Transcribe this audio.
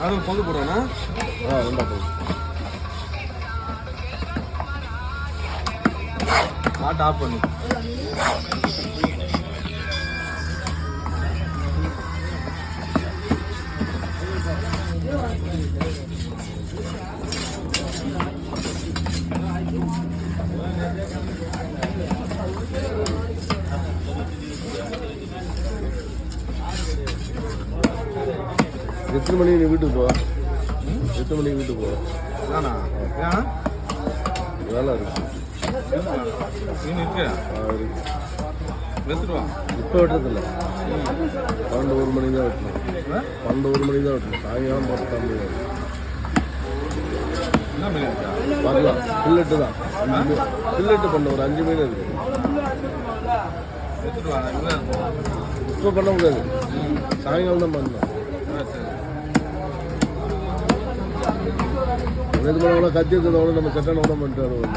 அது பொங்கு போடுவேண்ணா. ரெண்டா போகுது. ஸ்டார்ட் ஆஃப் பண்ணு. எத்தனை மணிக்கு நீ வீட்டுக்கு போ? எத்தனை மணிக்கு வீட்டுக்கு போ? ஏண்ணா ஏண்ணா வேலை இருக்கு. மீன் இருக்கு இருக்கு. எடுத்துருவா. இப்போ வெட்டுறதில்ல. 12 மணி தான் வெட்டணும். 12 மணி தான் வெட்டணும். சாயங்காலம் பார்த்து முடியாது. என்ன மீன் இருக்கா? வரலாம். பில்லட்டு தான். பில்லட்டு பண்ண ஒரு 5 மீன் இருக்கு. எடுத்துருவா. இப்போ பண்ண முடியாது. சாயங்காலம் தான் பண்ணணும். ரெண்டு மணி அவ்வளோ கத்தி இருக்கிறதோட நம்ம கட்டான உடம்பு பண்ணிட்டு வருவோம்.